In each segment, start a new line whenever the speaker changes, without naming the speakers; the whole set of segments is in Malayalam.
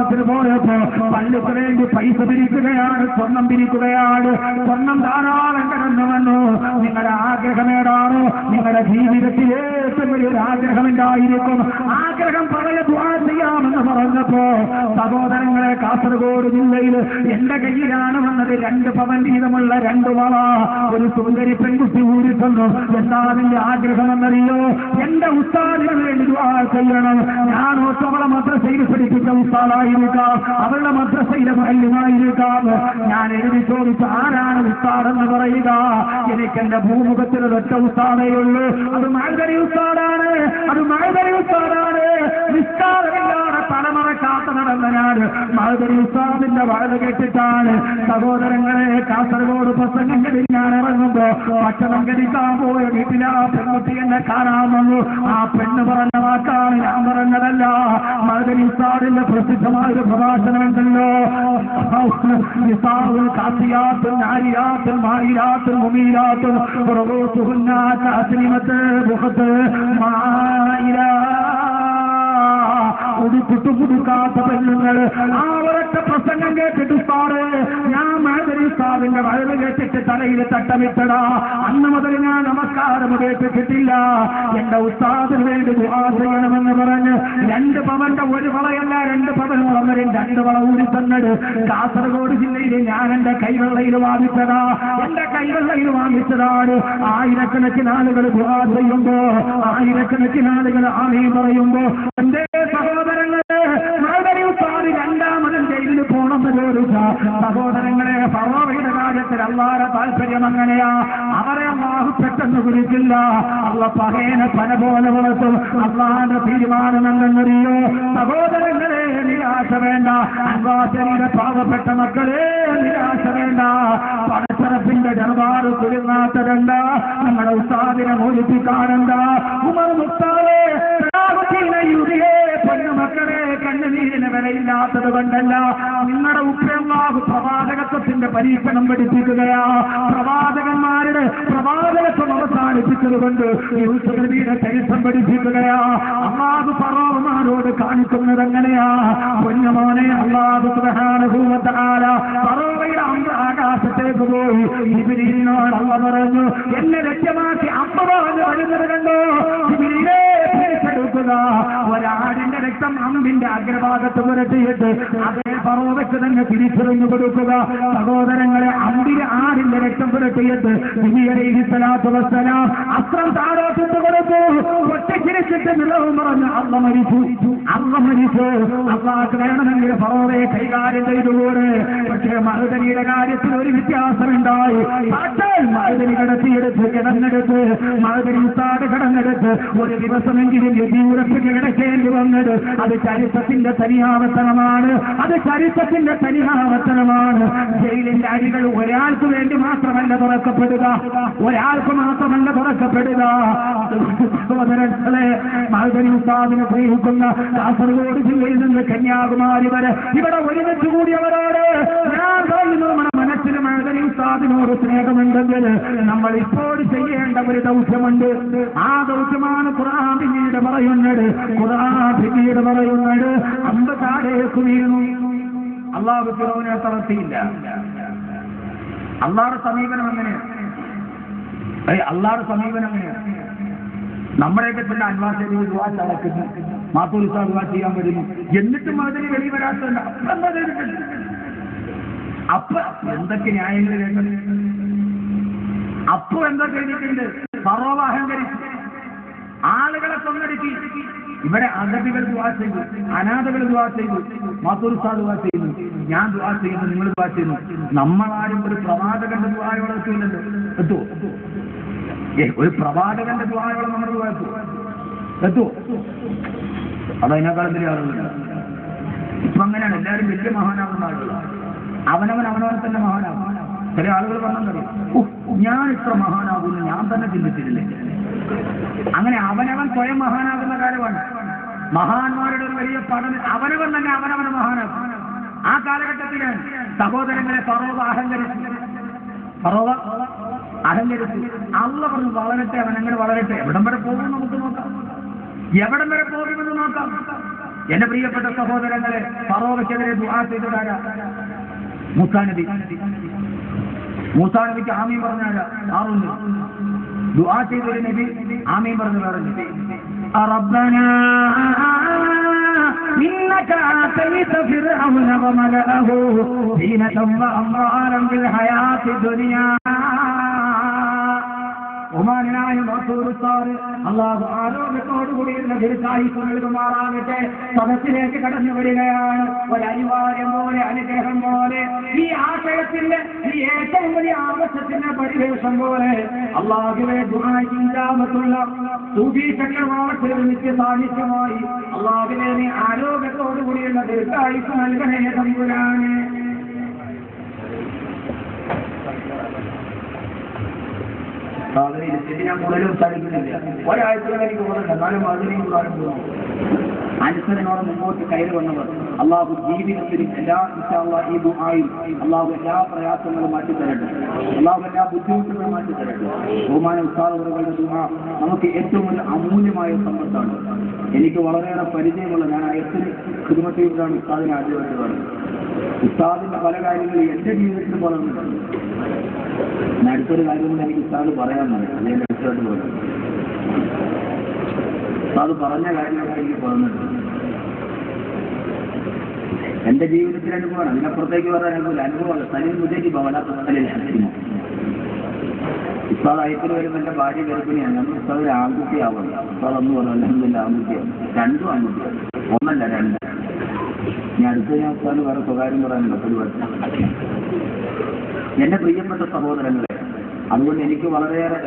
പ്രസവത്തിന് പോയപ്പോ പള്ളിക്ക് വേണ്ടി പൈസ പിരിക്കുകയാണ്, സ്വർണം പിരിക്കുകയാണ്. സ്വർണം ധാരാളം കിടന്നു വന്നു. നിങ്ങളുടെ ആഗ്രഹമേടാണോ? നിങ്ങളുടെ ജീവിതത്തിൽ ഏറ്റവും വലിയൊരു ആഗ്രഹം എന്തായിരിക്കും? ആഗ്രഹം പറയ ദുആ ചെയ്യാമെന്ന് പറഞ്ഞപ്പോ സഹോദരങ്ങളെ, കാസർഗോഡ് ജില്ലയിൽ എന്റെ കയ്യിലാണ് വന്നത് 2 പവൻ വീതമുള്ള 2 വള. ഒരു സുന്ദരി പെൺകുട്ടി ഊരിത്തന്നു. എന്താ അതിന്റെ ആഗ്രഹമെന്നറിയോ? എന്റെ ഉസ്താദിന് വേണ്ടി ദുആ ചെയ്യണം. ഞാൻ അവളെ മദ്രസയിൽ പഠിപ്പിച്ച ഉസ്താദായിരിക്കാം, അവളുടെ മദ്രസയിലെ മുഅല്ലിമായിരിക്കാം. ഞാൻ എഴുതി ചോദിച്ചു, ആരാണ് ഉസ്താദെന്ന് പറയുക? എനിക്ക് എന്റെ ഭൂമുഖത്തിൽ ഒറ്റ ഉസ്താദേ ഉള്ളൂ. അത് മഅ്ദരി ഉസ്താദാണ്. അത് മഅ്ദരി ഉസ്താദാണ്. നിസ്കാരമില്ലാതെ തലമറക്കാത്ത നടന്ന ഞാൻ മഅ്ദരി ഉസ്താദിന്റെ വാഴ കേട്ടിട്ടാണ്. സഹോദരങ്ങളെ, കാസർഗോഡ് പ്രസംഗം ഞാൻ ഇറങ്ങുമ്പോ ഭക്ഷണം കഴിക്കാൻ പോയ വീട്ടിൽ ആ പെൺകുട്ടി എന്നെ കാണാൻ വന്നു. ആ പെണ്ണ് പറഞ്ഞ വാക്കാണ്, ഞാൻ പറഞ്ഞതല്ല. മഅ്ദരി ഉസ്താദിന്റെ പ്രസിദ്ധമായൊരു പ്രഭാഷണമുണ്ടല്ലോ, കാസിയാത്തും നാരിയാത്തും മായിരാത്തും മുമീരാത്തും റഊസുഹുന്ന കാസിമത്ത് ബുഖത്ത് മായിരാ. ഉടുപ്പിട്ടു പുതുക്കാത്ത പെണ്ണുങ്ങൾ. ആ ഒരൊറ്റ പ്രസംഗം കേട്ടിട്ട് സാറ് ഞാൻ മഅ്ദരി ഉസ്താദിന്റെ വയറ് കേട്ടിട്ട് തലയിൽ തട്ടമിട്ടടാ. അന്ന് മുതൽ ഞാൻ നമസ്കാരം കേട്ടിട്ടില്ല. എന്റെ ഉസ്താദിന് വേണ്ടി ദുആ ചെയ്യണമെന്ന് പറഞ്ഞ് 2 പവന്റെ ഒരു വളയല്ല, 2 പവൻ വളർന്നവരും 2 വള ഊരി തന്നത് കാസർഗോഡ് ജില്ലയിൽ ഞാൻ എന്റെ കൈവെള്ളയിൽ വാങ്ങിച്ചതാ. എന്റെ കൈവെള്ളയിൽ വാങ്ങിച്ചതാണ്. ആയിരക്കണക്കിന് ആളുകൾ ദുആ ചെയ്യുമ്പോ, ആയിരക്കണക്കിന് ആളുകൾ ആമീൻ പറയുമ്പോ, എന്റെ സഹോദരങ്ങളെ, മഅ്ദരി ഉസ്താദ് 2ാമതും ജയിലിൽ പോണമെന്ന് ചോദിച്ച സഹോദരങ്ങളെ, ഫറോവയുടെ കാര്യത്തിൽ അല്ലാഹുവിന്റെ താല്പര്യം അങ്ങനെയാ. അവരെ അല്ലാഹു പെട്ടെന്ന് കുറിക്കില്ല. അല്ലാഹു പകേനെ പന പോലെ വളർത്തും. അല്ലാഹുവിന്റെ തീരുമാനം എന്തെന്നറിയോ? സഹോദരങ്ങളെ, നിരാശ വേണ്ട. അൻവാസരിയുടെ പാവപ്പെട്ട മക്കളെ, നിരാശ വേണ്ട. പടച്ചറപ്പിന്റെ ദർബാറ് കുരുങ്ങാത്തതെന്ത? നമ്മുടെ ഉസ്താദിനെ മോചിപ്പിക്കാനെന്ത? ഉമർ മുസ്താദേ പൊന്നുമക്കളെ, കണ്ണുനീരിന് വിലയില്ലാത്തത് കൊണ്ടല്ല. നിങ്ങളുടെ ഉപ്പയല്ലാഹു പ്രവാചകത്വത്തിന്റെ പരീക്ഷണം പഠിപ്പിക്കുകയാ. പ്രവാചകന്മാരുടെ പ്രവാചകത്വം അവസാനിപ്പിച്ചത് കൊണ്ട് യൂസുഫ് നബിയുടെ ചരിത്രം പഠിപ്പിക്കുകയാ. അല്ലാഹു ഫറോവമാരോട് കാണിക്കുന്നത് എങ്ങനെയാ? പൊന്നുമോനെ, അല്ലാഹു സുബ്ഹാനഹു വ തആല ഫറോവയുടെ ആകാശത്തേക്ക് പോയി ജിബ്രീലിനോട് അല്ലാഹു പറഞ്ഞു, എന്നെ ലക്ഷ്യമാക്കി അമ്പ പറഞ്ഞു വരുന്നത് കണ്ടോ? ജിബ്രീലേ, പിടിച്ചെടുക്കുക. ഒരാടിന്റെ രക്തം അമ്പിന്റെ അഗ്രഭാഗത്ത് പുരട്ടിയിട്ട് അതേ ഫറോവയ്ക്ക് തന്നെ തിരിച്ചറിഞ്ഞു കൊടുക്കുക. സഹോദരങ്ങളെ, അമ്പിന് ആടിന്റെ രക്തം പുരട്ടിയിട്ട് നബി അലൈഹി സ്വലാത്തു വസ്സലാം അസ്ത്രം താഴോട്ടിട്ട് കൊടുത്തു. ഒറ്റച്ചിരിച്ചിട്ട് നിലവും പറഞ്ഞ് അള്ള മരിച്ചു. അള്ളാഹ് വേണമെങ്കിൽ ഫറോവയെ കൈകാര്യം ചെയ്തുകൂടെ. പക്ഷേ മഅ്ദനിയുടെ കാര്യത്തിൽ ഒരു വ്യത്യാസമുണ്ടായി. മഅ്ദനി കിടത്തിയെടുത്ത് കിടന്നെടുത്ത് മഅ്ദനി ഉസ്താദ് കിടന്നെടുത്ത് ഒരു ദിവസമെങ്കിലും യദീറപ്പിന് കിടക്കേണ്ടി വന്നത് അത് ചരിത്രത്തിന്റെ തനിയാവർത്തനമാണ്. അത് ചരിത്രത്തിന്റെ തനിയാവർത്തനമാണ്. ജയിലിന്റെ അരികൾ ഒരാൾക്ക് വേണ്ടി മാത്രമല്ല തുറക്കപ്പെടുക, ഒരാൾക്ക് മാത്രമല്ല തുറക്കപ്പെടുക. സഹോദരങ്ങളെ, മഅ്ദനി ഉസ്താദിനെ സ്നേഹിക്കുന്ന കാസർഗോഡ് ജില്ലയിൽ നിന്ന് കന്യാകുമാരി വരെ ഇവിടെ ഒരുമിച്ച് കൂടിയവരോട് ഞാൻ പറയുന്നു, നമ്മുടെ മനസ്സിൽ മഅ്ദനി ഉസ്താദിനോട് സ്നേഹമുണ്ടെങ്കിൽ നമ്മൾ ഇപ്പോൾ ചെയ്യേണ്ട ഒരു ദൗത്യമുണ്ട്. ആ ദൗത്യമാണ് ഖുർആൻ പിന്നീട് പറയുന്നത്. അമ്പ താഴേക്ക് വീണു. അള്ളാഹു ഫിറൗനെ തളർത്തിയില്ല. അള്ളാഹുടെ സമീപനം എങ്ങനെയാണ്? അള്ളാഹുടെ സമീപനം എങ്ങനെയാണ്? നമ്മുടെയൊക്കെ തന്നെ അൻവാസരി ദുആ നടക്കുന്നു, മാത്തൂർ ഉസ്താദ് ദുആ ചെയ്യാൻ വരുന്നു, എന്നിട്ടും അതിന് വെളി വരാത്തതുണ്ട്. അപ്പൊ എന്തൊക്കെ ന്യായങ്ങൾ കേട്ടത്? അപ്പൊ എന്തൊക്കെ ചെയ്തിട്ടുണ്ട്? ഫറോവ അഹങ്കരിച്ചു, ആളുകളെ കൊന്നൊടുക്കി. ഇവിടെ അഗതികൾ ദുആ ചെയ്തു, അനാഥകൾ ദുആ ചെയ്തു, മാത്തൂർ ഉസ്താദ് ദുആ ചെയ്യുന്നു, ഞാൻ ദുആ ചെയ്യുന്നു, നിങ്ങൾ ദുആ ചെയ്യുന്നു. നമ്മളാരും ഒരു പ്രവാചകന്റെ ദുആയോടെ എത്തില്ലല്ലോ. എത്തുവോ? ഒരു പ്രവാചകന്റെ ദുആയോടെ നമ്മൾ ദുആ എത്തുവോ? അതതിനേക്കാളും വലിയ ആളുകളുണ്ട്. ഇപ്പൊ അങ്ങനെയാണ്. എല്ലാവരും വലിയ മഹാനാകുന്ന ആളുകളാണ്. അവനവനെ തന്നെ മഹാനാകും. ചില ആളുകൾ പറഞ്ഞറിയാം, ഞാൻ ഇത്ര മഹാനാകുന്നു ഞാൻ തന്നെ ചിന്തിച്ചിട്ടില്ലേ. അങ്ങനെ അവനവൻ സ്വയം മഹാനാകുന്ന കാലമാണ്. മഹാന്മാരുടെ ഒരു വലിയ പഠനം. അവനവൻ തന്നെ അവനവന് മഹാനാകും. ആ കാലഘട്ടത്തിലാണ് സഹോദരങ്ങളെ ഫറോവ അഹങ്കരിച്ചു. അള്ള പറഞ്ഞു വളരട്ടെ, അവൻ അങ്ങനെ വളരട്ടെ. എവിടം വരെ പോകും നമുക്ക് നോക്കാം, എവിടം വരെ പോകുമെന്ന് നോക്കാം. എന്റെ പ്രിയപ്പെട്ട സഹോദരങ്ങളെ, ഫറോവയ്ക്കെതിരെ ദുആ ചെയ്തതാരാ? മൂസാ നബി. മൂസാ നബിക്ക് ആമീൻ പറഞ്ഞാരാ? ഹാറൂൻ നബി. ദുആ ചെയ്തൊരു നബി, ആമീൻ പറഞ്ഞു വേറെ നബി. റബ്ബനാ إنك آتيت فرعون وملأه زينة وأموالا في الحياة الدنيا. ബഹുമാനായ മസൂറുത്താറ് അല്ലാഹു ആരോഗ്യത്തോടുകൂടിയുള്ള ദീർഘായുസ്സ് നൽകുമാറാകട്ടെ. സദസ്സിലേക്ക് കടന്നു വരികയാണ്. ഒരു അനിവാര്യം പോലെ, അനുഗ്രഹം പോലെ, ഈ ആശയത്തിന്റെ ഈ ഏറ്റവും വലിയ ആവശ്യത്തിന്റെ പരിവേഷം പോലെ അല്ലാഹുവേ ദുആഇജാബത്തുള്ള സൂഫി ചക്രവാളത്തിൽ നിത്യ സാന്നിധ്യമായി അല്ലാഹുവേ നീ ആരോഗ്യത്തോടുകൂടിയുള്ള ദീർഘായുസ്സ് നൽകണേ തമ്പുരാനെ. ഞാൻ മുതലും സാധിക്കുന്നില്ല. ഒരാഴ്ചകൾ എനിക്ക് പോകുന്നുണ്ട്, എന്നാലും അതിനെയും കൂടാനും പോകുന്നു. അനുസരണോടെ മുമ്പോട്ട് കയറി വന്നവർ അള്ളാഹു ജീവിതത്തിൽ എല്ലാ ഈ ദുആയിൽ അള്ളാഹു എല്ലാ പ്രയാസങ്ങളും മാറ്റിത്തരട്ടെ. അള്ളാഹു എല്ലാ ബുദ്ധിമുട്ടുകളും മാറ്റിത്തരട്ടെ. ബഹുമാന ഉസ്താദുകളുടെ ദുആ നമുക്ക് ഏറ്റവും ഒരു അമൂല്യമായ സമ്പത്താണ്. എനിക്ക് വളരെയേറെ പരിചയമുള്ള, ഞാൻ അയത്തിന് ഖിദ്മത്തിലാണ് ഉസ്താദിനെ ആദ്യമായിട്ട് പറയുന്നത്. ഉസ്താദിന്റെ പല കാര്യങ്ങളും എന്റെ ജീവിതത്തിൽ പറഞ്ഞിട്ടുണ്ട്. അടുത്തൊരു കാര്യങ്ങൾ എനിക്ക് ഉസ്താദ് പറയാൻ മതി, അതേ അടുത്തോട്ട് പോയി ഉസ്താദ് പറഞ്ഞ കാര്യങ്ങളൊക്കെ എനിക്ക് പറഞ്ഞിട്ടുണ്ട്. എന്റെ ജീവിതത്തിൽ അനുഭവമാണ്, അതിനപ്പുറത്തേക്ക് പറയാൻ അനുഭവം. അനുഭവമല്ല, സ്ഥലം മുതലേക്ക് ഭവനാത്ത സ്ഥലം അച്ഛനും ഉസ്താദ് അയത്തിൽ വരുമ്പോൾ എന്റെ ഭാര്യ ഗർഭിണിയാണ്. നമ്മൾ ഉസ്താദ് ഒരു ആൺകുട്ടിയാവുന്നു. ഉസ്താദ് ഒന്ന് പറഞ്ഞു അല്ലെങ്കിൽ ആൺകുട്ടിയാണ്. രണ്ടും ആൺകുട്ടിയാണ്, ഒന്നല്ല രണ്ട്. ഞാൻ ഞാൻ ഉസ്താദ് വേറെ സ്വകാര്യം പറയാനുള്ള പരിപാടി. എന്റെ പ്രിയപ്പെട്ട സഹോദരങ്ങളെ, അതുകൊണ്ട് എനിക്ക് വളരെയേറെ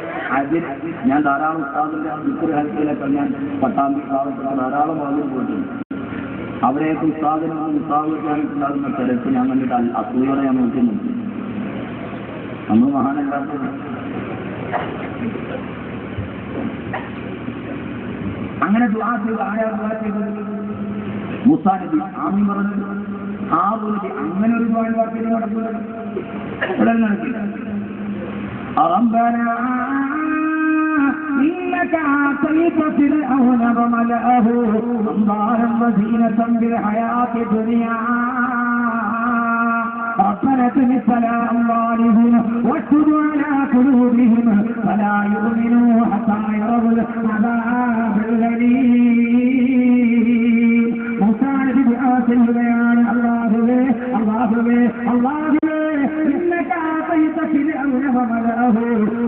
ഞാൻ ധാരാളം ഉസ്താദിന്റെ വിഗ്രഹത്തിലൊക്കെ ഞാൻ പട്ടാമ്പി ഭാഗത്തൊക്കെ ധാരാളം ആളുകൾ പോയിട്ടുണ്ട്. അവരെയൊക്കെ ഉസ്താദിനൊന്നും ഉസ്താദിക്കാനുണ്ടാകുന്ന തിരക്ക് ഞാൻ കണ്ടിട്ട് അസൂയോടെ ഞാൻ നോക്കുന്നുണ്ട്. നമ്മൾ മഹാനല്ലാത്തത്. അങ്ങനെ ദുആ ചെയ്ത് ആരാ ദുആ ചെയ്തത്? മൂസാ നബി ആമീൻ പറഞ്ഞത്. ഹാറൂൻ നബി അങ്ങനെ ഒരു ദുആ വാക്കിൽ നടക്കുന്നത് ഉടൻ നടക്കില്ല. ربنا إنك آتيت فرعون وملأه أموالا وزينة في الحياة الدنيا ربنا اطمس على أموالهم واشدد على قلوبهم فلا يؤمنوا حتى يروا العذاب الأليم. മൂസാ നബി ദുആ ചെയ്യുകയാണ്, അല്ലാഹുവേ അല്ലാഹുവേ അല്ലാഹുവേ ഇന്നക ആതൈത ഫിർഔന വമലഅഹു.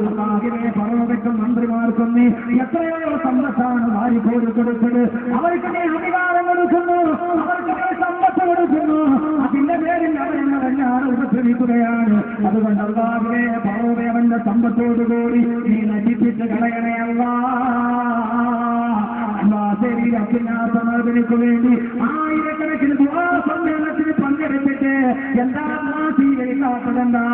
അല്ലാഹുവേ ഫറോവയ്ക്കും മന്ത്രിമാർക്കും നീ എത്രയോ സമ്പത്താണ് വാരിക്കോരി കൊടുത്തത്. അവർക്ക് നീ അധികാരം കൊടുക്കുന്നു, അവർക്ക് നീ സമ്പത്ത് കൊടുക്കുന്നു. അതിന്റെ പേരിൽ അവരെല്ലാം ഉപദ്രവിക്കുകയാണ്. അതുകൊണ്ട് അല്ലാഹുവേ ഫറോവയെ അവന്റെ സമ്പത്തോടുകൂടി നീ നശിപ്പിച്ച് കളയണേ ശരീരത്തിനാസമാതിരിക്കു വേണ്ടി ആയിരക്കണക്കിന് ദുആ സമ്മേളനത്തിന് പങ്കെടുത്തിട്ട് എന്താ സ്വീകരിക്കാത്തതെന്താ?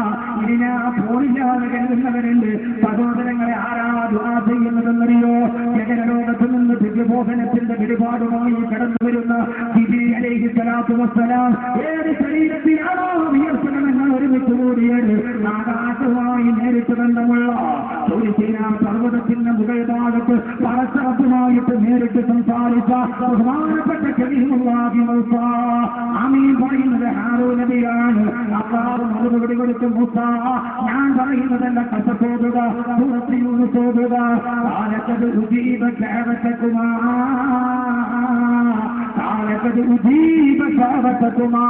ഇനി ഞാൻ പോണില്ലാതെ കരുതുന്നവരുണ്ട്. സഹോദരങ്ങളെ, ആരാ ദുആ ചെയ്യുന്നതെന്നറിയോ? ജഗലോകത്ത് നിന്ന് ദിവ്യബോധനത്തിന്റെ വെളിപാടുമായി കടന്നു വരുന്ന ജിബ്രീൽ അലൈഹിസ്സലാത്തു വസ്സലാം ഏത് ശരീരത്തിലാണോ വിയർപ്പണമെന്ന് ഒരുമിച്ച് കൂടിയത് ആകാശവുമായി നേരിട്ട് ബന്ധമുള്ള പർവ്വതത്തിന്റെ മുകൾ ഭാഗത്ത് പരസ്പരമായിട്ട് നേരിട്ട് സംസാരിച്ച ബഹുമാനപ്പെട്ട കലീമുല്ലാഹി മൂസ. ആമീൻ പറയുന്നത് ഹാറൂൻ നബിയാണ്. അല്ലാഹു മറുപടി കൊടുത്തു, മൂസ ഞാൻ പറയുന്നതല്ല, കസത്തോടുക സൂറത്തിയൂസോടുക. കാലക്കത് ഉജീബ ദഅവതകുമാ കാലക്കത് ഉജീബ ദഅവതകുമാ.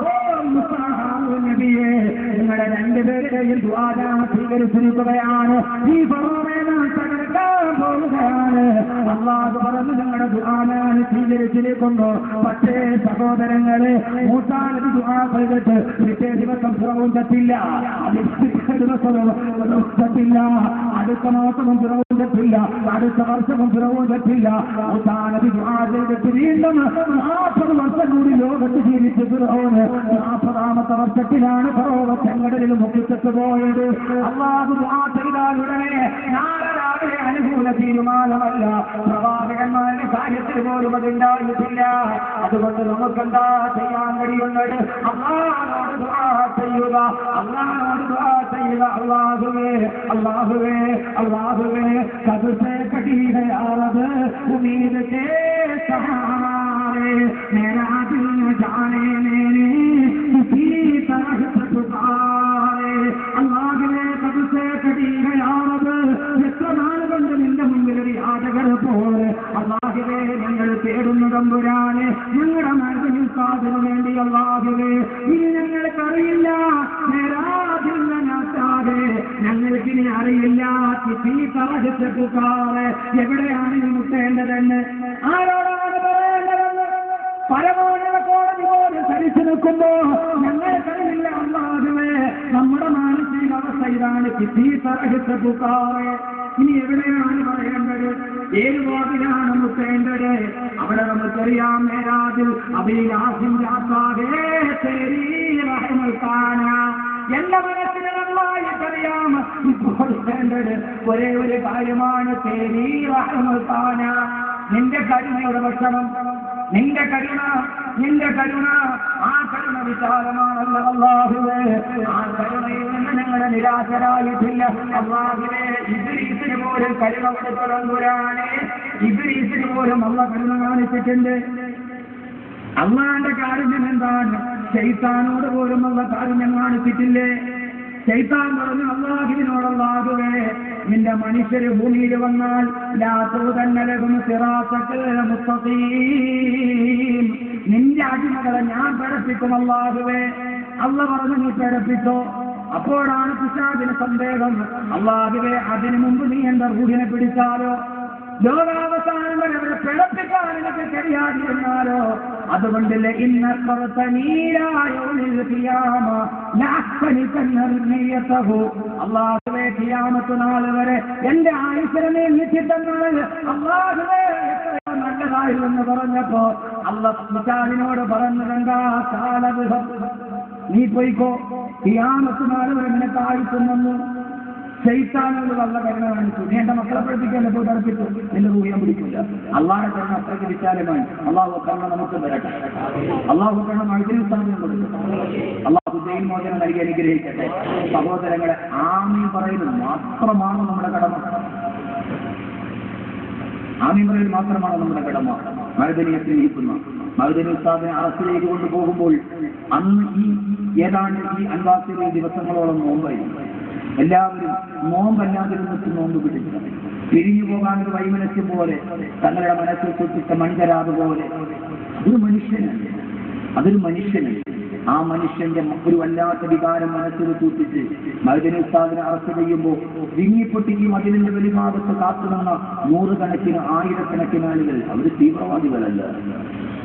ഓ മൂസ, ഹാറൂൻ നബിയെ, നിങ്ങളുടെ രണ്ടുപേരുടെയും ദുആ സ്വീകരിച്ചിരിക്കുകയാണ്. ഈ ഫറോവയെ തകർക്കാൻ പോവുകയാണ്. അല്ലാഹു പറഞ്ഞു, നിങ്ങളുടെ ദുആ സ്വീകരിച്ചിരിക്കുന്നു. പക്ഷേ സഹോദരങ്ങളെ, മൂസാ നബി ദുആ ചെയ്തിട്ട് പിറ്റേ ദിവസം ഫിറഔൻ തെറ്റില്ല, പിറ്റേ ദിവസവും തെറ്റില്ല, അടുത്ത മാസവും ഫിറഔൻ തെറ്റില്ല, അടുത്ത വർഷവും ഫിറഔൻ തെറ്റില്ല. മൂസാ നബി ദുആ ചെയ്തിട്ട് വീണ്ടും 40 വർഷം കൂടി ലോകത്ത് ജീവിച്ച് ഫിറഔന് 40ാമത്തെ വർഷത്തിലാണ് ഫറോവ ചെങ്കടലിൽ മുക്കിച്ചെത്ത് പോയത്. അല്ലാഹു ദുആ ചെയ്താൽ ഉടനെ നാളെ അനുകൂല തീരുമാനമല്ല. പ്രവാചകന്മാരുടെ കാര്യത്തിൽ പോലും അതുണ്ടായിട്ടില്ല. അതുകൊണ്ട് നമുക്കെന്താ ചെയ്യാൻ കഴിയുന്നത്? അല്ലാഹുവോട് ദുആ ചെയ്യുക, അല്ലാഹുവോട് ദുആ ചെയ്യുക. അല്ലാഹുവേ അല്ലാഹുവേ അല്ലാഹുവേ കബ് സേ കടി ഹൈ ആറബ് ഉമ്മീദ് കേ സഹാരെ मेरा दिल न जाने मेरे किसी तरह से पुकारे അല്ലാഹുവേ കബ് സേ കടി ഗയാ റബ്ബ് എത്ര നാൾ കൊണ്ട് നിന്റെ മുമ്പിൽ ഒരു യാചകർ പോലെ അല്ലാഹുവേ ഞങ്ങൾ തേടുന്നു തമ്പുരാനെ ഞങ്ങളുടെ മർദ്ദന സാധനു വേണ്ടി അല്ലാഹുവേ ഇനി ഞങ്ങൾക്കറിയില്ല ഞങ്ങൾക്കിനി അറിയില്ല എവിടെയാണ് ഈ മുട്ടേണ്ടതെന്ന് ആരോടാണ് പറയേണ്ടതെന്ന് പരമോന്നത കോടതി പോലെ സരിച്ചു നിൽക്കുമ്പോ ഞങ്ങൾക്കറിയില്ല അല്ലാഹുവേ നമ്മുടെ മാനസികാവസ്ഥ ഇതാണ് ഇനി എവിടെയാണ് പറയേണ്ടത് ഏത് വാക്കിലാണ് മുട്ടേണ്ടത് അവിടെ നമുക്കറിയാം മേരാജിൽ അഭിലാഷം ജാത്താകേ എന്റെ മനസ്സിന് നന്നായിട്ടറിയാം ഇപ്പോൾ വേണ്ടത് ഒരേ ഒരു കാര്യമാണ് നിന്റെ കരുണയുടെ ഭക്ഷണം നിന്റെ കരുണ ആ കരുണ വിശാലമാണല്ലോ അല്ലാഹുവേ ആ കരുണയിൽ നിന്ന് ഞങ്ങളെ നിരാശരായിട്ടില്ല അല്ലാഹുവേ ഇബ്ലീസിന് പോലും കരുണ കൊടുത്തതുകൊണ്ടാണ് ഇബ്ലീസിന് പോലും അല്ലാഹു കരുണ കാണിച്ചിട്ടുണ്ട് അള്ളാന്റെ കാരുണ്യം എന്താണ് ശൈത്താനോട് പോലും അല്ലാഹു കാരുണ്യം കാണിച്ചിട്ടില്ലേ ശൈത്താൻ പറഞ്ഞു അല്ലാഹുവിനോടല്ലാഹുവേ നിന്റെ മനുഷ്യര് ഭൂമിയിൽ വന്നാൽ നിന്റെ അടിമകളെ ഞാൻ പിഴപ്പിക്കും അല്ലാഹുവേ അല്ലാഹു പറഞ്ഞു നീ പിഴപ്പിച്ചോ അപ്പോഴാണ് പിശാചിന് സന്ദേഹം അല്ലാഹുവേ അതിനു മുമ്പ് നീ എന്റെ റൂഹിനെ പിടിച്ചാലോ ലോകാവസാനം വരെ അവരെ പിഴപ്പിക്കാൻ എനിക്ക് കഴിയാതിരുന്നാലോ അതുകൊണ്ടല്ലേ അല്ലാഹുവേ ഖിയാമത്ത് നാൾ വരെ എന്റെ ആയുസ്സിനെ നിശ്ചിതങ്ങൾ അല്ലാഹുവേ എത്രയോ നല്ലതായില്ലെന്ന് പറഞ്ഞപ്പോ അല്ലാഹു പറഞ്ഞതെന്താ കാലവിധം നീ പോയിക്കോ ഖിയാമത്ത് നാൾ വരെ നിനക്ക് ആയുസ്സെന്നു ശൈത്താനോട് വല്ല കരുണ കാണിച്ചു നീ എന്റെ മക്കളെ പഠിപ്പിക്കാൻ പോയി തറപ്പിച്ചു എന്റെ ഊഹിയാൻ പിടിക്കില്ല അള്ളാഹുടെ കരുണ അത്രയ്ക്ക് വിശാലമായി അള്ളാഹു കരുണ നമുക്ക് തരട്ടെ അള്ളാഹു കരുണ മഴത്തിന് സ്ഥാനം കൊടുക്കും അള്ളാഹു ജയിൽ മോചനം നൽകി അനുഗ്രഹിക്കട്ടെ സഹോദരങ്ങളെ ആമീൻ പറയുന്നത് മാത്രമാണ് നമ്മുടെ കടമ ആമീൻ പറയുന്നത് മാത്രമാണ് നമ്മുടെ കടമ മഴുതനിയെ സ്നേഹിക്കുന്ന മഴുതനി ഉസ്താദിനെ അറസ്റ്റിലേക്ക് കൊണ്ടുപോകുമ്പോൾ അന്ന് ഏതാണ്ട് ഈ അൻവാസിലെ ദിവസങ്ങളോളം നോമ്പായിരുന്നു എല്ലാവരും നോമ്പല്ലാതിരുന്നിട്ട് നോമ്പ് പിടിച്ചു പിരിഞ്ഞു പോകാനൊരു വൈമനസ്യം പോലെ തങ്ങളുടെ മനസ്സിൽ സൃഷ്ടിച്ച മൺകരാത് പോലെ അതൊരു മനുഷ്യനല്ല ആ മനുഷ്യന്റെ ഒരു വല്ലാത്ത വികാരം മനസ്സിൽ സൂക്ഷിച്ച് മഅ്ദിനി ഉസ്താദിനെ അറസ്റ്റ് ചെയ്യുമ്പോൾ വിങ്ങിപ്പൊട്ടി ഈ മതിലിന്റെ വെളിഭാഗത്ത് കാത്തുനിന്ന നൂറുകണക്കിന് ആയിരക്കണക്കിന് ആളുകൾ അവർ തീവ്രവാദികളല്ല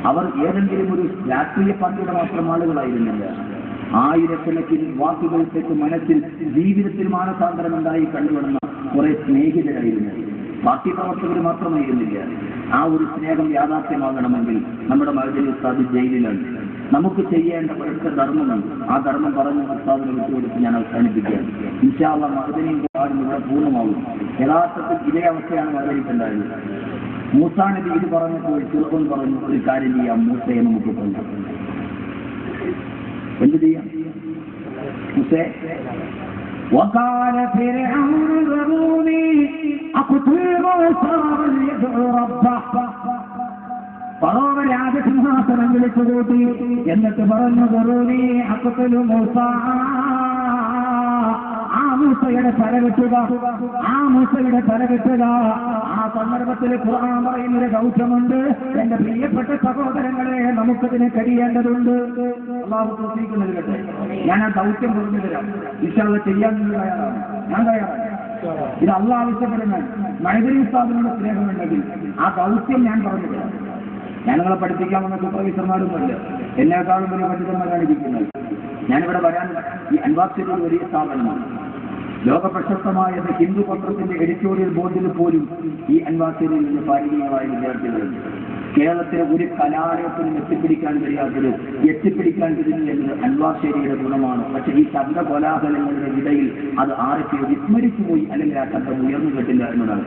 അവർ ഏതെങ്കിലും ഒരു രാഷ്ട്രീയ പാർട്ടിയുടെ മാത്രം ആളുകളായിരുന്നില്ല ആയിരക്കണക്കിന് വാക്കുകൾക്ക് മനസ്സിൽ ജീവിതത്തിൽ മാനസാന്തരമുണ്ടായി കണ്ടുവന്ന കുറെ സ്നേഹിതരായിരുന്നു പാർട്ടി പ്രവർത്തകർ മാത്രമായിരുന്നില്ല ആ ഒരു സ്നേഹം യാഥാർത്ഥ്യമാകണമെങ്കിൽ നമ്മുടെ മഅ്ദിനി ഉസ്താദ് ജയിലിലാണ് നമുക്ക് ചെയ്യേണ്ട ഒരൊറ്റ ധർമ്മമുണ്ട് ആ ധർമ്മം പറഞ്ഞ് ഉസ്താദിനെ വിട്ടുകൊടുത്ത് ഞാൻ അവസാനിപ്പിക്കുകയാണ് ഇൻഷാ അല്ലാഹ് മഅ്ദിനി കാര്യം ഇവിടെ പൂർണ്ണമാകും യഥാർത്ഥത്തിൽ ഇതേ അവസ്ഥയാണ് മഅ്ദിനിക്കുണ്ടായത് മൂസാ നബി ഇത് പറഞ്ഞപ്പോൾ ഫിർഔൻ പറഞ്ഞു ഒരു കാര്യം ചെയ്യാം മൂസയെ നമുക്ക് കൊല്ലാം എന്ത് ചെയ്യാം മൂസേ وقال فرعون ذروني أقتل موسى وليدعو ربه ഫറോവ രാജസിംഹാസനം വിളിച്ചു കൂട്ടി എന്നിട്ട് പറഞ്ഞു ذروني أقتل موسى ആ മൂസയുടെ തലകെട്ടുക ആ സന്ദർഭത്തിൽ ഖുർആൻ പറയുന്നൊരു ദൗത്യമുണ്ട് എന്റെ പ്രിയപ്പെട്ട സഹോദരങ്ങളെ നമുക്കതിന് കഴിയേണ്ടതുണ്ട് അല്ലാഹു തൗഫീഖ് നൽകട്ടെ ഞാൻ ആ ദൗത്യം പറഞ്ഞു തരാം ഇൻഷാ അല്ലാഹ് ചെയ്യാൻ തയ്യാറാണ് ഞാൻ തയ്യാറാണ് ഇത് അല്ലാഹ് ആവശ്യപ്പെടുന്ന മഅ്ദിനി ഉസ്താദിനോട് സ്നേഹമുണ്ടെങ്കിൽ ആ ദൗത്യം ഞാൻ പറഞ്ഞു തരാം ഞാൻ നിങ്ങളെ പഠിപ്പിക്കാമെന്ന സൂപ്പർവൈസർമാരൊന്നുമില്ല എന്നെക്കാളും വലിയ പണ്ഡിതന്മാരാണ് ഇരിക്കുന്നത് ഞാനിവിടെ വരാൻ ഈ അൻവാസിയുടെ വലിയ സ്ഥാപനമാണ് ലോക പ്രശസ്തമായ ഹിന്ദു പത്രത്തിന്റെ എഡിറ്റോറിയൽ ബോർഡിൽ പോലും ഈ അൻവാസിയിൽ നിന്ന് പാരികീയമായ വിദ്യാർത്ഥികളുണ്ട് കേരളത്തിലെ ഒരു കലാലയത്തിനും എത്തിപ്പിടിക്കാൻ കഴിയാത്തത് എത്തിപ്പിടിക്കാൻ കഴിയുന്നു എന്നത് അൻവാശ്ശേരിയുടെ ഗുണമാണ് പക്ഷേ ഈ ശബ്ദ കോലാഹലങ്ങളുടെ ഇടയിൽ അത് ആരൊക്കെയോ വിസ്മരിച്ചുപോയി അല്ലെങ്കിൽ ആ ശബ്ദം ഉയർന്നു കേട്ടില്ല എന്നതാണ്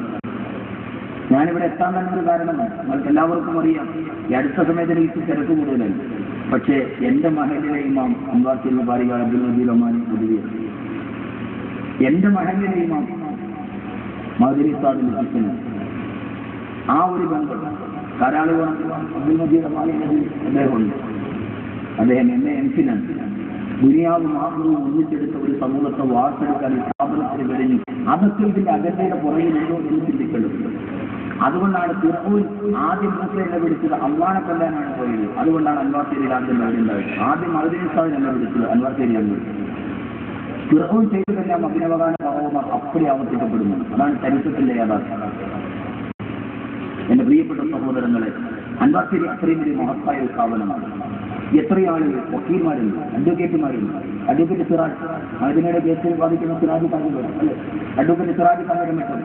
ഞാനിവിടെ എത്താൻ തന്നെ ഒരു കാരണമാണ് നിങ്ങൾക്ക് എല്ലാവർക്കും അറിയാം ഈ അടുത്ത സമയത്ത് എനിക്ക് തിരക്ക് കൂടുതലല്ല പക്ഷേ എന്റെ മഹലിലെ ഇമാം അൻവാസിയുടെ ഭാര്യ അബ്ദുൽ നബീൽ ഒമാനി പൊതുവെ എന്റെ മഹലിലെ ഇമാം മഅ്ദിനി ഉസ്താദിനെ ആ ഒരു ബന്ധം
ധാരാളം അബ്ദുൽ മജീദ് അമാലിനബി അദ്ദേഹമുണ്ട്. അദ്ദേഹം MA ദുനിയാവും ആഹ്റവും ഒന്നിച്ചെടുത്ത ഒരു സമൂഹത്തെ വാർത്തെടുക്കാൻ ഈ സ്ഥാപനത്തിന് കഴിഞ്ഞു. അതൊക്കെ ഇതിന്റെ അജണ്ടയുടെ പുറകിലുണ്ടോ എന്ന് ചിന്തിക്കേണ്ടതുണ്ട്. അതുകൊണ്ടാണ് ഫിർഔൻ ആദ്യം മൂസയെ വിളിച്ചത് അള്ളാനെ കൊല്ലാനാണ് പോയത്. അതുകൊണ്ടാണ് അൻവാർശേരിയിൽ ആദ്യം ഉണ്ടായത്. ആദ്യം മഹദീസാവിനെല്ലാം വിളിച്ചത് അൻവാർശേരിയാണ് വിളിച്ചത്. ഫിർഔൻ ചെയ്തതെല്ലാം അഭിനവകാന പറവമാർ അപ്പടി ആവർത്തിക്കപ്പെടുന്നു. അതാണ് ചരിത്രത്തിന്റെ യാഥാർത്ഥ്യം. എന്റെ പ്രിയപ്പെട്ട സഹോദരങ്ങളെ, അൻവാർശേരി അത്രയും വലിയ മഹത്തായ ഒരു സ്ഥാപനമാണ്. എത്രയോ ആളുകൾ വക്കീൽമാരുണ്ട്, അഡ്വക്കേറ്റുമാരുണ്ട്. അഡ്വക്കേറ്റ് സിറാജ് അതിനിടെ കേസിൽ ബാധിക്കുന്ന സിറാജ് തങ്ങൾ അല്ലെ, അഡ്വക്കേറ്റ് സിറാജ് തങ്ങൾ.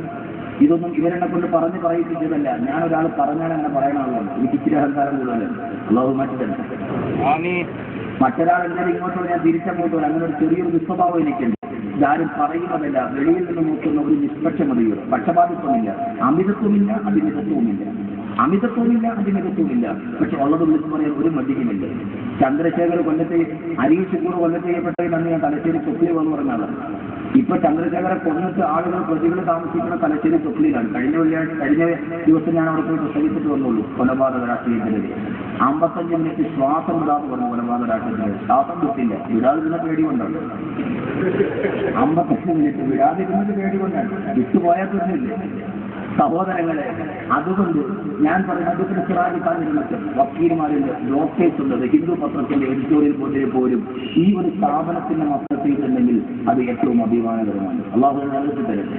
ഇതൊന്നും ഇവരെന്നെ കൊണ്ട് പറഞ്ഞ് പറയിപ്പിച്ചതല്ല. ഞാനൊരാൾ പറഞ്ഞാൽ അങ്ങനെ പറയണമല്ലോ. എനിക്ക് ഇച്ചിരി അഹങ്കാരം കൂടുതലല്ല. അള്ളാഹു മാറ്റിത്തന്നെ. മറ്റൊരാൾ എന്തായാലും ഇങ്ങോട്ടോ ഞാൻ തിരിച്ചങ്ങോട്ടോ അങ്ങനെ ഒരു ചെറിയൊരു ദുസ്വഭാവം എനിക്കുണ്ട്. ഇതാരും പറയുന്നതല്ല, വെളിയിൽ നിന്ന് നോക്കുന്ന ഒരു നിഷ്പക്ഷമതയോ പക്ഷപാതിത്വമില്ല, അമിതത്വമില്ല, അതിമിതത്വവുമില്ല. അമിതത്വമില്ല, അതിമിതത്വമില്ല. പക്ഷെ ഉള്ളത് വിളിച്ചു പറയാൻ ഒരു മടിയുമില്ല. ചന്ദ്രശേഖർ കൊല്ലത്തെ അരീഷ് കൂടെ കൊല്ലം ചെയ്യപ്പെട്ടതിനാണ് ഞാൻ തലശ്ശേരി തൊപ്പിലി വന്ന് പറഞ്ഞത്. ഇപ്പൊ ചന്ദ്രശേഖരെ കൊന്നിട്ട് ആളുകൾ പ്രതികൾ താമസിക്കുന്ന തലശ്ശേരി തൊപ്പിലിലാണ്. കഴിഞ്ഞ ദിവസം ഞാൻ അവിടെ പോയി പ്രസംഗിച്ചിട്ട് വന്നുള്ളൂ. കൊലപാതക രാഷ്ട്രീയത്തിനെതിരെ 55 മിനിറ്റ് ശ്വാസം വിടാതെ പറഞ്ഞു. കൊലപാതക രാഷ്ട്രീയത്തിനെതിരെ ശ്വാസം വിട്ടില്ല. വിടാതിരുന്ന പേടി കൊണ്ടാണ്. 55 മിനിറ്റ് വിടാതിരുന്നത് പേടി കൊണ്ടാണ്. വിട്ടുപോയാൽ തീർന്നില്ലേ സഹോദരങ്ങളെ? അതുകൊണ്ട് ഞാൻ പറയുന്നത് സിറാജ് താങ്കളുടെ വക്കീൽമാരുടെ ഡോക്ടേഴ്സ് ഉള്ളത് ഹിന്ദു പത്രത്തിന്റെ എഡിറ്റോറിയൽ ബോർഡിൽ പോലും ഈ ഒരു സ്ഥാപനത്തിന്റെ മൊത്തത്തിലുണ്ടെങ്കിൽ അത് ഏറ്റവും അഭിമാനകരമാണ്. അള്ളാഹു നൽകി തരട്ടെ.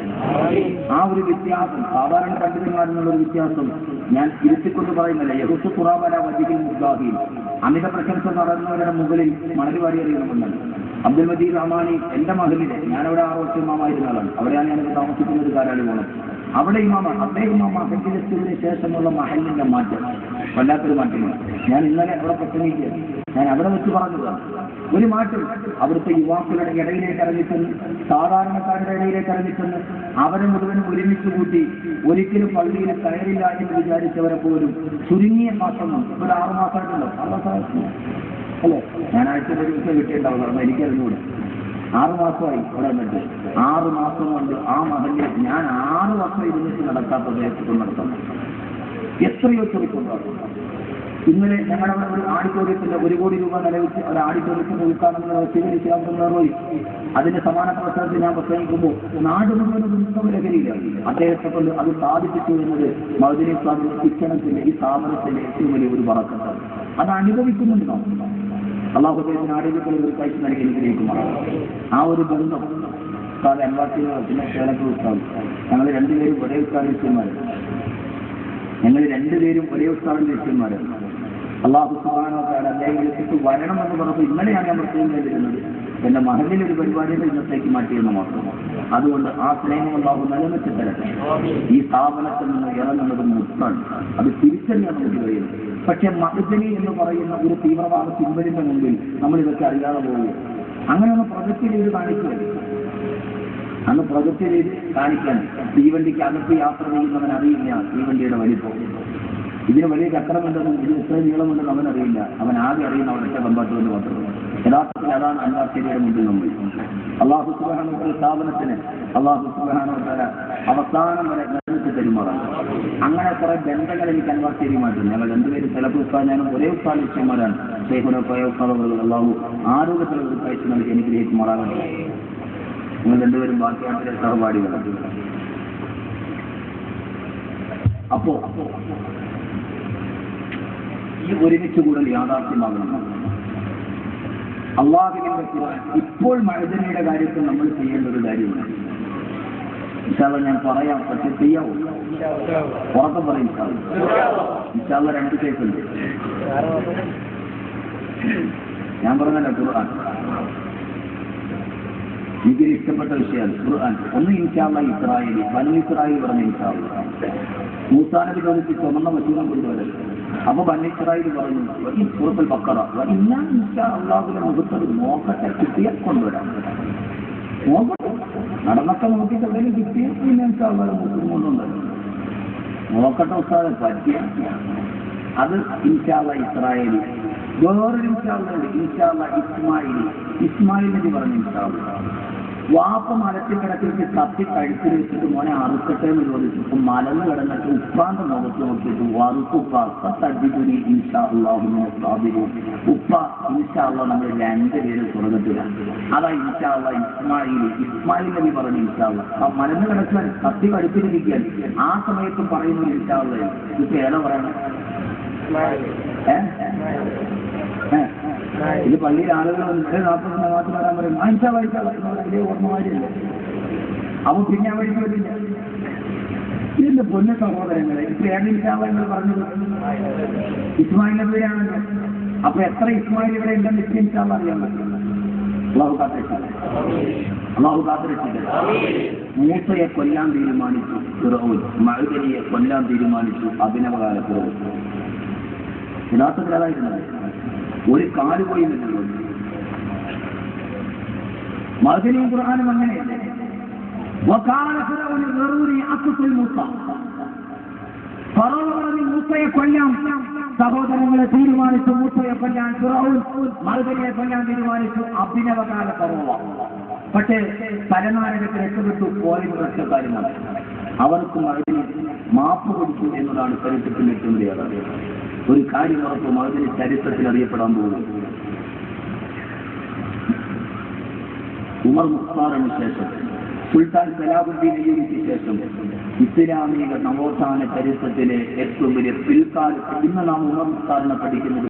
ആ ഒരു വ്യത്യാസം, സാധാരണ പണ്ഡിതന്മാരെന്നുള്ളൊരു വ്യത്യാസം ഞാൻ ഇരുത്തിക്കൊണ്ട് പറയുന്നില്ല. യഹുസ് ഖുറാബല വജിഹിൽ മുദ്ദാഹിൽ അമിത പ്രശംസ നടന്നവരുടെ മുകളിൽ മണൽ വാരി അറിയണമെന്നാണ്. അബ്ദുൽ മജീദ് അമാനി എന്റെ മഹലിലെ, ഞാനവിടെ 6 വർഷം ഇമാമായിരുന്ന ആളാണ്. അവിടെയാണ് ഞാനത് താമസിക്കുന്നത്. കാരാളി പോകണം. അവിടെ ഇമാമാണ് അദ്ദേഹം. ആ മഹലിന് ശേഷമുള്ള മഹലിന്റെ മാറ്റം വല്ലാത്തൊരു മാറ്റമാണ്. ഞാൻ ഇന്നലെ അവിടെ പ്രസംഗിക്കുക, ഞാൻ അവിടെ വെച്ച് പറഞ്ഞതാണ്. ഒരു മാറ്റം അവിടുത്തെ യുവാക്കളുടെ ഇടയിലേക്ക് ഇറങ്ങിച്ചെന്ന്, സാധാരണക്കാരുടെ ഇടയിലേക്ക് ഇറങ്ങിച്ചെന്ന് അവരെ മുഴുവനും ഒരുമിച്ച് കൂട്ടി ഒരിക്കലും പള്ളിയിൽ കയറില്ല എന്ന് വിചാരിച്ചവരെ പോലും ചുരുങ്ങിയ മാസം ഒരു 6 മാസമായിട്ടുണ്ടോ? 6 മാസമായിട്ടുണ്ടോ അല്ലേ? ഞാൻ ആഴ്ച ഒരു ദിവസം കിട്ടിയിട്ടുണ്ടാവും. എനിക്കറിഞ്ഞൂടെ. 6 മാസമായി ഇവിടെ വന്നിട്ട്. 6 മാസം കൊണ്ട് ആ മഹലിൽ ഞാൻ 6 വർഷം ഇരുന്നിട്ട് നടക്കാത്ത ദേശത്ത് നടത്താം. എത്രയോ ചെറുപ്പുണ്ടാകും. ഇന്നലെ ഞങ്ങളുടെ ഒരു ഓഡിറ്റോറിയത്തിന്റെ 1 കോടി രൂപ നിലവിച്ച് ഒരു ഓഡിറ്റോറിയത്തിന്റെ ഉദ്ഘാടനം സ്വീകരിക്കാവുന്നവർ അതിന്റെ സമാന പ്രവർത്തനത്തിൽ ഞാൻ പ്രസംഗിക്കുമ്പോൾ നാട് മുഴുവൻ ഉത്സവ ലഹരിയിലാണ്. അദ്ദേഹത്തെ കൊണ്ട് അത് സാധിപ്പിച്ചു എന്നത് മഹദീൻ ഇസ്ലാമിന്റെ ശിക്ഷണത്തിന്റെ ഈ സ്ഥാപനത്തിന്റെ ഏറ്റവും വലിയ ഒരു ബറക്കത്താണ്. അത് അനുഭവിക്കുന്നുണ്ട് നാം. അള്ളാഹുദൈവത്തിന് ആരോഗ്യത്തിൽ ഒരു കാഴ്ച നൽകി അനുഗ്രഹിക്കുമാണ്. ആ ഒരു ബന്ധം അൻവാർശേരി പിന്നെ കേരളത്തിൽ ഉത്സാഹം. ഞങ്ങൾ രണ്ടുപേരും ഒരേ ഉത്സാഹ ലക്ഷ്യന്മാരാണ്. അള്ളാഹു സുബ്ഹാനഹു വ തആല അദ്ദേഹം വിളിച്ചിട്ട് വരണം എന്ന് പറഞ്ഞപ്പോൾ ഇന്നലെയാണ് ഞാൻ പ്രത്യേകം കണ്ടിരുന്നത്. എന്റെ മഹലിൽ ഒരു പരിപാടിയുടെ ഇന്നത്തേക്ക് മാറ്റിയെന്ന് മാത്രമാണ്. അതുകൊണ്ട് ആ സ്നേഹം അള്ളാഹു നിലനിർത്തി തരട്ടെ. ഈ സ്ഥാപനത്തിൽ നിന്ന് ഇറങ്ങുന്നത് മുത്താണ്. അത് തിരിച്ചറിയാൻ നമുക്ക് കഴിയുന്നത്. പക്ഷെ മഹദനി എന്ന് പറയുന്ന ഒരു തീവ്രവാദ സിമ്പലിന്റെ മുമ്പിൽ നമ്മൾ ഇതൊക്കെ അറിയാതെ പോവുക. അങ്ങനെ ഒന്ന് പ്രൊജക്റ്റ് ചെയ്ത് കാണിക്കുക. അന്ന് പ്രൊജക്റ്റ് ചെയ്ത് കാണിക്കാൻ തീവണ്ടിക്ക് അകത്ത് യാത്ര ചെയ്യുന്നവൻ അറിയില്ല തീവണ്ടിയുടെ വലിപ്പം. ഇതിന് വലിയ ചക്രമുണ്ടെന്നും ഇതിന് ഇത്ര നീളമുണ്ടെന്ന് അവനറിയില്ല. അവൻ ആകെ അറിയുന്ന അവരുടെ കമ്പാർട്ട്മെന്റ് മാത്രമാണ്. യഥാർത്ഥത്തിൽ അതാണ് അൻവാർശേരിയുടെ മുമ്പിൽ നമ്മൾ. അള്ളാഹു സുബ്ഹാനഹു വ തആല സ്ഥാപനത്തിന് അള്ളാഹു സുബ്ഹാനഹു വ തആല അവസാനം വരെ നിർമ്മിച്ച് തരുമാറാണ്. അങ്ങനെ കുറെ ബന്ധങ്ങൾ എനിക്ക് അൻവാർശേരിയുമായിട്ടുണ്ട്. ഞങ്ങൾ രണ്ടുപേരും ചിലപ്പോൾ ഞാനും ഒരേ ഉസ്താദ് ലക്ഷ്യന്മാരാണ്. ശൈഖുന ഉസ്താദ് അള്ളാഹു ആരോഗ്യത്തിൽ ഒരു കാഴ്ച നൽകി അനുഗ്രഹിക്കുമാറാകട്ടെ. നിങ്ങൾ രണ്ടുപേരും ബാക്കിയാട്ടിലെ സഹപാഠികളാണ്. അപ്പോ ഈ ഒരുമിച്ച് കൂടൽ യാഥാർത്ഥ്യമാകണം. അള്ളാഹുവിന്റെ ഖുർആൻ ഇപ്പോൾ മഅദനിയുടെ കാര്യത്തിൽ നമ്മൾ ചെയ്യേണ്ട ഒരു കാര്യമാണ്. ഇൻഷാ അല്ലാഹ് ഞാൻ പറയാം, പക്ഷെ ചെയ്യാവൂ? ഉറക്കം പറയും. ഇൻഷാ അല്ലാഹ് 2 കേസുണ്ട്. ഞാൻ പറഞ്ഞല്ലോ ഖുർആൻ എനിക്കൊരു ഇഷ്ടപ്പെട്ട വിഷയമാണ് ഖുർആൻ. ഒന്ന് ഇൻഷാ അല്ലാഹ് ഇസ്രായേൽ, ബനൂ ഇസ്രായേൽ പറഞ്ഞ ഇൻഷാ അല്ലാഹ് മൂസാ നബി ചോദിച്ച് ചുമന്ന മറ്റൊന്നും കൊണ്ടുവരരുത്. അപ്പൊ ബനൂ ഇസ്രായേൽ പറഞ്ഞു ഈ സൂറത്തുൽ ബഖറ ഞാൻ ഇൻഷാ അല്ലാഹുവിന്റെ മുഖത്തത് നോക്കട്ടെ, കിട്ടിയാൽ കൊണ്ടുവരാം. നോക്കട്ടെ, നടന്നൊക്കെ നോക്കിയിട്ട് എവിടെയും കിട്ടിയാൽ പിന്നെ ഇൻഷാ അല്ലാഹ് കൊണ്ടുവരും. നോക്കട്ടെ ഉസ്താദെ പറ്റിയ അത് ഇൻഷാ അല്ലാഹ് ഇസ്രായേൽ. വേറൊരു ഇൻഷാ അല്ലാഹ് ഇൻഷാ അല്ലാഹ് ഇസ്മായിൽ നബി പറഞ്ഞു ഇൻഷാ അല്ലാഹ്. വാപ്പ മലത്തിൽ കിടക്കിട്ട് കത്തി കഴുത്തിൽ വെച്ചിട്ട് മോനെ അറുക്കട്ടെ എന്ന് ചോദിച്ചപ്പോൾ മലന്ന് കിടന്നിട്ട് ഉപ്പാന്റെ മുഖത്ത് നോക്കിയിട്ട് വറുപ്പുപ്പ തട്ടിക്കുരി ഇൻഷാ അള്ളാഹുവിനെ സ്ഥാപിക്കും. ഉപ്പ ഇൻഷാ അള്ളാഹ് നമ്മൾ രണ്ടുപേരും സ്വർഗത്തിലാണ്. അതാ ഇൻഷാ അള്ളാഹ് ഇസ്മായിൽ നബി പറഞ്ഞു ഇൻഷാ അള്ളാഹ്. മലന്ന് കിടക്കാൻ കത്തി കഴുത്തിലിരിക്കാൻ ആ സമയത്തും പറയുന്നു ഇൻഷാ അള്ളാഹ്. ഇപ്പൊ ഏതാ പറയണേ? ഇത് പള്ളിയിൽ ആളുകൾ വന്നിട്ട് 40 മാത്രം വരാൻ പറയും വായിച്ചാ വലിയ ഓർമ്മമാരില്ല. അപ്പൊ പിന്നെ ആ വഴിക്ക് വരില്ല. ഇതിന്റെ പൊന്ന സഹോദരങ്ങളെ ഇപ്പൊ ഏതെങ്കിലും പറഞ്ഞത് ഇസ്മായിൽ നബിയാണല്ലോ. അപ്പൊ എത്ര ഇസ്മായിൽ ഇവിടെ ഉണ്ടെന്ന് നിശ്ചയിച്ചാൽ അറിയാൻ പറ്റും. അള്ളാഹു കാത്തിരക്ഷിക്കട്ടെ. മൂസയെ കൊല്ലാൻ തീരുമാനിച്ചു ഫിറഔൻ, മഅ്ദനിയെ കൊല്ലാൻ തീരുമാനിച്ചു അഭിനവകാല ഫിറഔൻ. യഥാർത്ഥത്തിൽ അതായിരുന്നത് ഒരു കാല് പോയി നിന്നുള്ളത്. മഅ്ദനിയും ഖുർആനും അങ്ങനെയല്ലേ. മൂസയെ കൊല്ലാം സഹോദരങ്ങളെ തീരുമാനിച്ചു. മൂസയെ കൊല്ലാൻ ഫിറഔൻ, മഅ്ദനിയെ കൊല്ലാൻ തീരുമാനിച്ചു അഭിനവകാല ഫറോവ. പക്ഷേ പരനാരകത്തിൽ രക്ഷപ്പെട്ടു പോയത് രക്ഷക്കാരുമാണ്. അവർക്കും മഅ്ദനി മാപ്പ് കൊടുത്തു എന്നതാണ് ചരിത്രത്തിൽ ഏറ്റവും വലിയ കാര്യം. ഒരു കാര്യം ഉറപ്പും അതിന് ചരിത്രത്തിൽ അറിയപ്പെടാൻ പോകുന്നു. ഉമർ മുഖ്താറിന് ശേഷം സുൽത്താൻ സലാഹുദ്ദീൻ അയ്യൂബിക്ക് ശേഷം ഇസ്ലാമിക നവോത്ഥാന ചരിത്രത്തിലെ ഏറ്റവും വലിയ പിൽക്കാലത്ത് ഇന്ന് നാം ഉമർ മുഖ്താറിനെ പഠിക്കുന്നത്